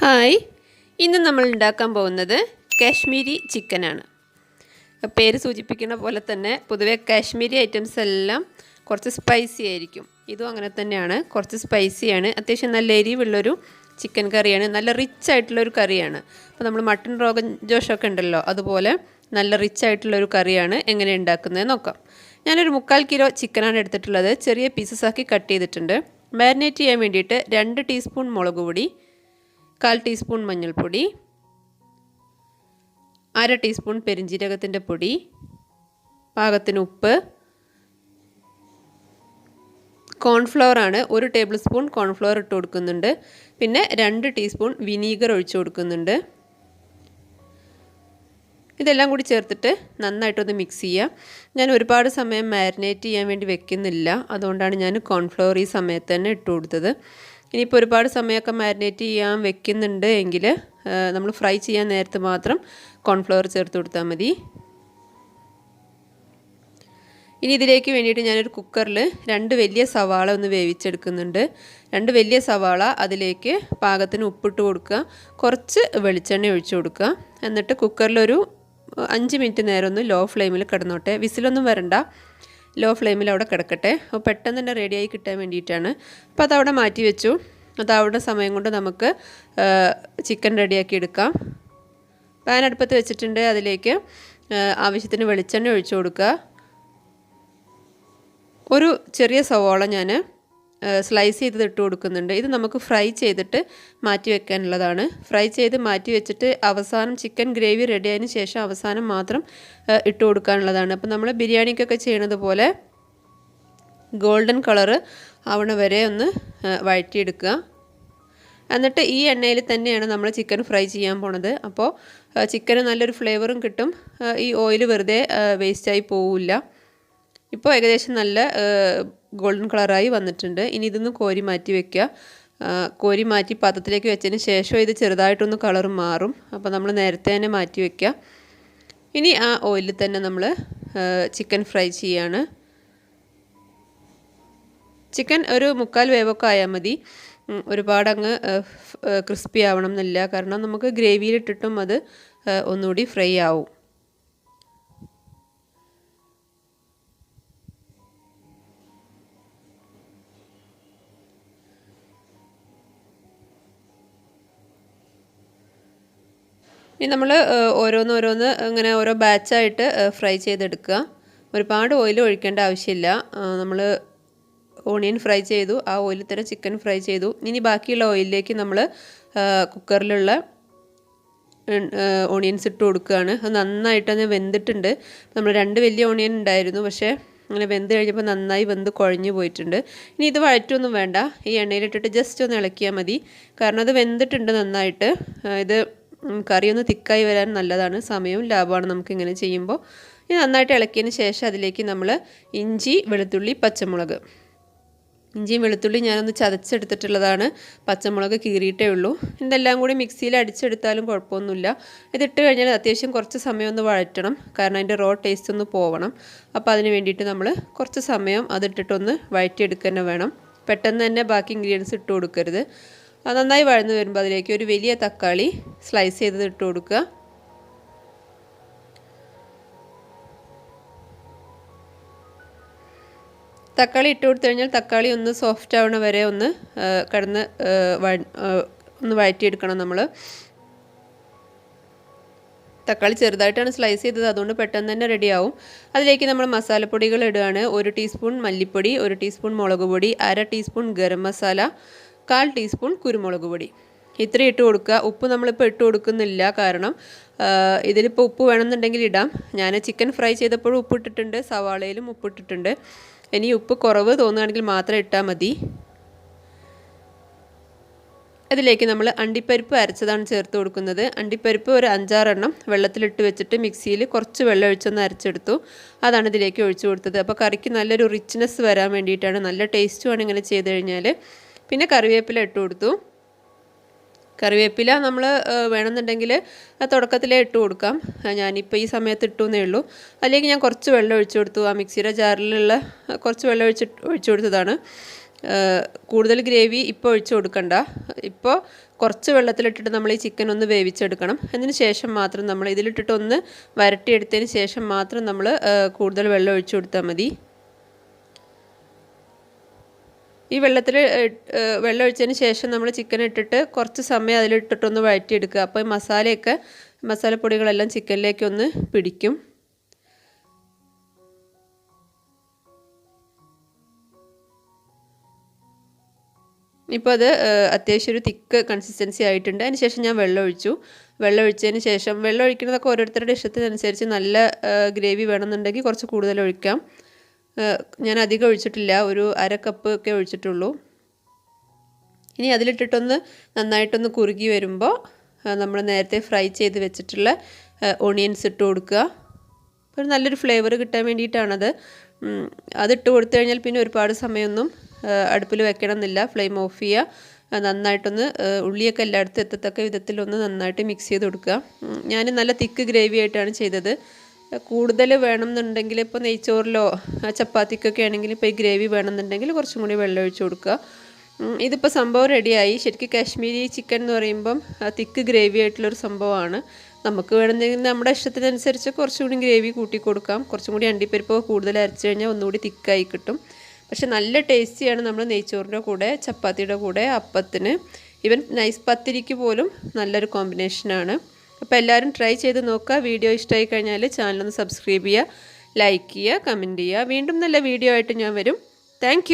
Hi, ഇന്ന് നമ്മൾ ഉണ്ടാക്കാൻ പോകുന്നത് കാശ്മീരി ചിക്കനാണ്. പേര് സൂചിപ്പിക്കുന്ന പോലെ തന്നെ പൊതുവെ കാശ്മീരി ഐറ്റംസ് എല്ലാം കുറച്ച് സ്പൈസി ആയിരിക്കും. ഇതും അങ്ങനെ തന്നെയാണ്, കുറച്ച് സ്പൈസിയാണ്. അത്യാവശ്യം നല്ല എരിവുള്ളൊരു ചിക്കൻ കറിയാണ്, നല്ല റിച്ച് ആയിട്ടുള്ളൊരു കറിയാണ്. അപ്പോൾ നമ്മൾ മട്ടൺ റോഗൻ ജോഷൊക്കെ ഉണ്ടല്ലോ, അതുപോലെ നല്ല റിച്ച് ആയിട്ടുള്ളൊരു കറിയാണ്. എങ്ങനെ ഉണ്ടാക്കുന്നത് നോക്കാം. ഞാനൊരു 3/4 കിലോ ചിക്കനാണ് എടുത്തിട്ടുള്ളത്. ചെറിയ പീസസ് ആക്കി കട്ട് ചെയ്തിട്ടുണ്ട്. മാരിനേറ്റ് ചെയ്യാൻ വേണ്ടിയിട്ട് 2 ടീസ്പൂൺ മുളക് പൊടി, 1/4 ടീസ്പൂൺ മഞ്ഞൾപ്പൊടി, 1/2 ടീസ്പൂൺ പെരിഞ്ജീരകത്തിൻ്റെ പൊടി, പാകത്തിന് ഉപ്പ്, കോൺഫ്ലവർ ആണ് 1 ടേബിൾ സ്പൂൺ കോൺഫ്ലവർ ഇട്ട് കൊടുക്കുന്നുണ്ട്. പിന്നെ 2 ടീസ്പൂൺ വിനീഗർ ഒഴിച്ചു കൊടുക്കുന്നുണ്ട്. ഇതെല്ലാം കൂടി ചേർത്തിട്ട് നന്നായിട്ടൊന്ന് മിക്സ് ചെയ്യുക. ഞാൻ ഒരുപാട് സമയം മാരിനേറ്റ് ചെയ്യാൻ വേണ്ടി വെക്കുന്നില്ല, അതുകൊണ്ടാണ് ഞാൻ കോൺഫ്ലവർ ഈ സമയത്ത് തന്നെ ഇട്ട് കൊടുത്തത്. ഇനിയിപ്പോൾ ഒരുപാട് സമയമൊക്കെ മാരിനേറ്റ് ചെയ്യാൻ വെക്കുന്നുണ്ട് എങ്കിൽ നമ്മൾ ഫ്രൈ ചെയ്യാൻ നേരത്ത് മാത്രം കോൺഫ്ലവർ ചേർത്ത് കൊടുത്താൽ മതി. ഇനി ഇതിലേക്ക് വേണ്ടിയിട്ട് ഞാനൊരു കുക്കറിൽ 2 വലിയ സവാള ഒന്ന് വേവിച്ചെടുക്കുന്നുണ്ട്. 2 വലിയ സവാള, അതിലേക്ക് പാകത്തിന് ഉപ്പിട്ട് കൊടുക്കുക, കുറച്ച് വെളിച്ചെണ്ണ ഒഴിച്ചു കൊടുക്കുക. എന്നിട്ട് കുക്കറിലൊരു 5 മിനിറ്റ് നേരം ഒന്ന് ലോ ഫ്ലെയിമിൽ കിടന്നോട്ടെ. വിസിലൊന്നും വരണ്ട, ലോ ഫ്ലെയിമിൽ അവിടെ കിടക്കട്ടെ. അപ്പോൾ പെട്ടെന്ന് തന്നെ റെഡിയായി കിട്ടാൻ വേണ്ടിയിട്ടാണ്. അപ്പോൾ അതവിടെ മാറ്റി വെച്ചു. അതവിടെ സമയം കൊണ്ട് നമുക്ക് ചിക്കൻ റെഡിയാക്കി എടുക്കാം. പാൻ അടുപ്പത്ത് വെച്ചിട്ടുണ്ട്. അതിലേക്ക് ആവശ്യത്തിന് വെളിച്ചെണ്ണ ഒഴിച്ചു കൊടുക്കുക. ഒരു ചെറിയ സവാള ഞാൻ സ്ലൈസ് ചെയ്ത് ഇട്ട് കൊടുക്കുന്നുണ്ട്. ഇത് നമുക്ക് ഫ്രൈ ചെയ്തിട്ട് മാറ്റി വെക്കാനുള്ളതാണ്. ഫ്രൈ ചെയ്ത് മാറ്റി വെച്ചിട്ട് അവസാനം ചിക്കൻ ഗ്രേവി റെഡി ആയതിന് ശേഷം അവസാനം മാത്രം ഇട്ട് കൊടുക്കാനുള്ളതാണ്. അപ്പോൾ നമ്മൾ ബിരിയാണിക്കൊക്കെ ചെയ്യണത് പോലെ ഗോൾഡൻ കളറ് ആവണ വരെ ഒന്ന് വഴറ്റിയെടുക്കുക. എന്നിട്ട് ഈ എണ്ണയിൽ തന്നെയാണ് നമ്മൾ ചിക്കൻ ഫ്രൈ ചെയ്യാൻ പോണത്. അപ്പോൾ ചിക്കന് നല്ലൊരു ഫ്ലേവറും കിട്ടും, ഈ ഓയിൽ വെറുതെ വേസ്റ്റായി പോവില്ല. ഇപ്പോൾ ഏകദേശം നല്ല ഗോൾഡൻ കളറായി വന്നിട്ടുണ്ട്. ഇനി ഇതൊന്ന് കോരി മാറ്റി വെക്കുക. കോരി മാറ്റി പാത്രത്തിലേക്ക് വെച്ചതിന് ശേഷം ഇത് ചെറുതായിട്ടൊന്ന് കളർ മാറും. അപ്പോൾ നമ്മൾ നേരത്തെ തന്നെ മാറ്റി വെക്കുക. ഇനി ആ ഓയിലിൽ തന്നെ നമ്മൾ ചിക്കൻ ഫ്രൈ ചെയ്യാണ്. ചിക്കൻ ഒരു 3/4 വേവൊക്കെ ആയാൽ മതി, ഒരുപാട് അങ്ങ് ക്രിസ്പി ആവണം എന്നില്ല. കാരണം നമുക്ക് ഗ്രേവിയിലിട്ടിട്ടും അത് ഒന്നുകൂടി ഫ്രൈ ആവും. ഇനി നമ്മൾ ഓരോന്ന് ഇങ്ങനെ ഓരോ ബാച്ചായിട്ട് ഫ്രൈ ചെയ്തെടുക്കുക. ഒരുപാട് ഓയിൽ ഒഴിക്കേണ്ട ആവശ്യമില്ല. നമ്മൾ ഓണിയൻ ഫ്രൈ ചെയ്തു, ആ ഓയിലിൽ തന്നെ ചിക്കൻ ഫ്രൈ ചെയ്തു. ഇനി ബാക്കിയുള്ള ഓയിലിലേക്ക് നമ്മൾ കുക്കറിലുള്ള ഓണിയൻസ് ഇട്ട് കൊടുക്കുകയാണ്. അത് നന്നായിട്ട് തന്നെ വെന്തിട്ടുണ്ട്. നമ്മൾ 2 വലിയ ഓണിയൻ ഉണ്ടായിരുന്നു, പക്ഷേ അങ്ങനെ വെന്ത് കഴിഞ്ഞപ്പോൾ നന്നായി വെന്ത് കുഴഞ്ഞു പോയിട്ടുണ്ട്. ഇനി ഇത് വഴറ്റൊന്നും വേണ്ട, ഈ എണ്ണയിലിട്ടിട്ട് ജസ്റ്റ് ഒന്ന് ഇളക്കിയാൽ മതി. കാരണം അത് വെന്തിട്ടുണ്ട് നന്നായിട്ട്. ഇത് കറി ഒന്ന് തിക്കായി വരാൻ നല്ലതാണ്, സമയവും ലാഭമാണ് നമുക്കിങ്ങനെ ചെയ്യുമ്പോൾ. ഇത് നന്നായിട്ട് ഇളക്കിയതിന് ശേഷം അതിലേക്ക് നമ്മൾ ഇഞ്ചി, വെളുത്തുള്ളി, പച്ചമുളക്, ഇഞ്ചിയും വെളുത്തുള്ളി ഞാനൊന്ന് ചതച്ചെടുത്തിട്ടുള്ളതാണ്, പച്ചമുളക് കീറിയിട്ടേ ഉള്ളൂ. ഇതെല്ലാം കൂടി മിക്സിയിൽ അടിച്ചെടുത്താലും കുഴപ്പമൊന്നുമില്ല. ഇതിട്ട് കഴിഞ്ഞാൽ അത്യാവശ്യം കുറച്ച് സമയം ഒന്ന് വഴറ്റണം, കാരണം അതിൻ്റെ റോ ടേസ്റ്റ് ഒന്ന് പോവണം. അപ്പോൾ അതിന് വേണ്ടിയിട്ട് നമ്മൾ കുറച്ച് സമയം അതിട്ടിട്ടൊന്ന് വഴറ്റിയെടുക്കുക തന്നെ വേണം. പെട്ടെന്ന് തന്നെ ബാക്കി ഇൻഗ്രീഡിയൻസ് ഇട്ട് കൊടുക്കരുത്. അത് നന്നായി വഴന്ന് വരുമ്പോൾ അതിലേക്ക് ഒരു വലിയ തക്കാളി സ്ലൈസ് ചെയ്തത് ഇട്ട് കൊടുക്കുക. തക്കാളി ഇട്ട് കൊടുത്തു കഴിഞ്ഞാൽ തക്കാളി ഒന്ന് സോഫ്റ്റ് ആവണ വരെ ഒന്ന് ഒന്ന് വഴറ്റിയെടുക്കണം നമ്മൾ. തക്കാളി ചെറുതായിട്ടാണ് സ്ലൈസ് ചെയ്തത്, അതുകൊണ്ട് പെട്ടെന്ന് തന്നെ റെഡിയാവും. അതിലേക്ക് നമ്മൾ മസാലപ്പൊടികൾ ഇടുകയാണ്. 1 ടീസ്പൂൺ മല്ലിപ്പൊടി, 1 ടീസ്പൂൺ മുളക് പൊടി, 1/2 ടീസ്പൂൺ ഗരം മസാല, 1/4 ടീസ്പൂൺ കുരുമുളക് പൊടി. ഇത്രയും ഇട്ട് കൊടുക്കുക. ഉപ്പ് നമ്മളിപ്പോൾ ഇട്ട് കൊടുക്കുന്നില്ല, കാരണം ഇതിലിപ്പോൾ ഉപ്പ് വേണമെന്നുണ്ടെങ്കിൽ ഇടാം. ഞാൻ ചിക്കൻ ഫ്രൈ ചെയ്തപ്പോഴും ഉപ്പിട്ടിട്ടുണ്ട്, സവാളയിലും ഉപ്പിട്ടിട്ടുണ്ട്. ഇനി ഉപ്പ് കുറവ് തോന്നുകയാണെങ്കിൽ മാത്രം ഇട്ടാൽ മതി. അതിലേക്ക് നമ്മൾ അണ്ടിപ്പരിപ്പ് അരച്ചതാണ് ചേർത്ത് കൊടുക്കുന്നത്. അണ്ടിപ്പരിപ്പ് ഒരു 5-6 എണ്ണം വെള്ളത്തിലിട്ട് വെച്ചിട്ട് മിക്സിയിൽ കുറച്ച് വെള്ളം ഒഴിച്ചൊന്ന് അരച്ചെടുത്തു. അതാണ് ഇതിലേക്ക് ഒഴിച്ചു കൊടുത്തത്. അപ്പോൾ കറിക്ക് നല്ലൊരു റിച്ച്നെസ് വരാൻ വേണ്ടിയിട്ടാണ്, നല്ല ടേസ്റ്റുമാണ് ഇങ്ങനെ ചെയ്ത് കഴിഞ്ഞാൽ. പിന്നെ കറിവേപ്പില ഇട്ട് കൊടുത്തു. കറിവേപ്പില നമ്മൾ വേണമെന്നുണ്ടെങ്കിൽ തുടക്കത്തിലേ ഇട്ട് കൊടുക്കാം, ഞാനിപ്പോൾ ഈ സമയത്ത് ഇട്ടു എന്നേ ഉള്ളൂ. അതിലേക്ക് ഞാൻ കുറച്ച് വെള്ളം ഒഴിച്ചു കൊടുത്തു. ആ മിക്സിയുടെ ജാറിലുള്ള കുറച്ച് വെള്ളം ഒഴിച്ചു കൊടുത്തതാണ്. കൂടുതൽ ഗ്രേവി ഇപ്പോൾ ഒഴിച്ചു കൊടുക്കണ്ട. ഇപ്പോൾ കുറച്ച് വെള്ളത്തിലിട്ടിട്ട് നമ്മൾ ഈ ചിക്കൻ ഒന്ന് വേവിച്ചെടുക്കണം. അതിന് ശേഷം മാത്രം നമ്മൾ ഇതിലിട്ടിട്ട് ഒന്ന് വരട്ടിയെടുത്തതിന് ശേഷം മാത്രം നമ്മൾ കൂടുതൽ വെള്ളം ഒഴിച്ചു കൊടുത്താൽ മതി. ഈ വെള്ളം ഒഴിച്ചതിന് ശേഷം നമ്മൾ ചിക്കൻ ഇട്ടിട്ട് കുറച്ച് സമയം അതിലിട്ടിട്ടൊന്ന് വഴറ്റിയെടുക്കുക. അപ്പോൾ മസാലപ്പൊടികളെല്ലാം ചിക്കനിലേക്ക് ഒന്ന് പിടിക്കും. ഇപ്പോൾ അത് അത്യാവശ്യം ഒരു തിക്ക് കൺസിസ്റ്റൻസി ആയിട്ടുണ്ട്. അതിന് ശേഷം ഞാൻ വെള്ളം ഒഴിച്ചതിന് ശേഷം വെള്ളം ഒഴിക്കുന്നതൊക്കെ ഓരോരുത്തരുടെ ഇഷ്ടത്തിനനുസരിച്ച് നല്ല ഗ്രേവി വേണമെന്നുണ്ടെങ്കിൽ കുറച്ച് കൂടുതൽ ഒഴിക്കാം. ഞാൻ അധികം ഒഴിച്ചിട്ടില്ല, ഒരു 1/2 കപ്പ് ഒക്കെ ഒഴിച്ചിട്ടുള്ളൂ. ഇനി അതിലിട്ടിട്ടൊന്ന് നന്നായിട്ടൊന്ന് കുറുകി വരുമ്പോൾ നമ്മൾ നേരത്തെ ഫ്രൈ ചെയ്ത് വെച്ചിട്ടുള്ള ഓണിയൻസ് ഇട്ട് കൊടുക്കുക. ഒരു നല്ലൊരു ഫ്ലേവർ കിട്ടാൻ വേണ്ടിയിട്ടാണത്. അതിട്ട് കൊടുത്തു കഴിഞ്ഞാൽ പിന്നെ ഒരുപാട് സമയമൊന്നും അടുപ്പിൽ വെക്കണം എന്നില്ല. ഫ്ലെയിം ഓഫ് ചെയ്യുക. നന്നായിട്ടൊന്ന് ഉള്ളിയൊക്കെ എല്ലായിടത്തും എത്തത്തക്ക വിധത്തിലൊന്ന് നന്നായിട്ട് മിക്സ് ചെയ്ത് കൊടുക്കുക. ഞാൻ നല്ല തിക്ക് ഗ്രേവി ആയിട്ടാണ് ചെയ്തത്. കൂടുതൽ വേണമെന്നുണ്ടെങ്കിൽ ഇപ്പോൾ നെയ്ച്ചോറിലോ ചപ്പാത്തിക്കൊക്കെ ആണെങ്കിൽ ഇപ്പോൾ ഈ ഗ്രേവി വേണമെന്നുണ്ടെങ്കിൽ കുറച്ചും കൂടി വെള്ളം ഒഴിച്ച് കൊടുക്കുക. ഇതിപ്പോൾ സംഭവം റെഡിയായി. ശരിക്കും കാശ്മീരി ചിക്കൻ എന്ന് പറയുമ്പം തിക്ക് ഗ്രേവി ആയിട്ടുള്ളൊരു സംഭവമാണ്. നമുക്ക് വേണമെങ്കിൽ നമ്മുടെ ഇഷ്ടത്തിനനുസരിച്ച് കുറച്ചും കൂടി ഗ്രേവി കൂട്ടി കൊടുക്കാം. കുറച്ചും കൂടി അണ്ടിപ്പരിപ്പ് കൂടുതൽ അരച്ച് കഴിഞ്ഞാൽ ഒന്നുകൂടി തിക്കായി കിട്ടും. പക്ഷെ നല്ല ടേസ്റ്റിയാണ് നമ്മൾ നെയ്ച്ചോറിൻ്റെ കൂടെ, ചപ്പാത്തിയുടെ കൂടെ, അപ്പത്തിന്, ഈവൻ നൈസ് പത്തിരിക്ക് പോലും നല്ലൊരു കോമ്പിനേഷനാണ്. അപ്പോൾ എല്ലാവരും ട്രൈ ചെയ്ത് നോക്കുക. വീഡിയോ ഇഷ്ടമായി കഴിഞ്ഞാൽ ചാനലൊന്ന് സബ്സ്ക്രൈബ് ചെയ്യുക, ലൈക്ക് ചെയ്യുക, കമൻറ്റ് ചെയ്യുക. വീണ്ടും നല്ല വീഡിയോ ആയിട്ട് ഞാൻ വരും. താങ്ക്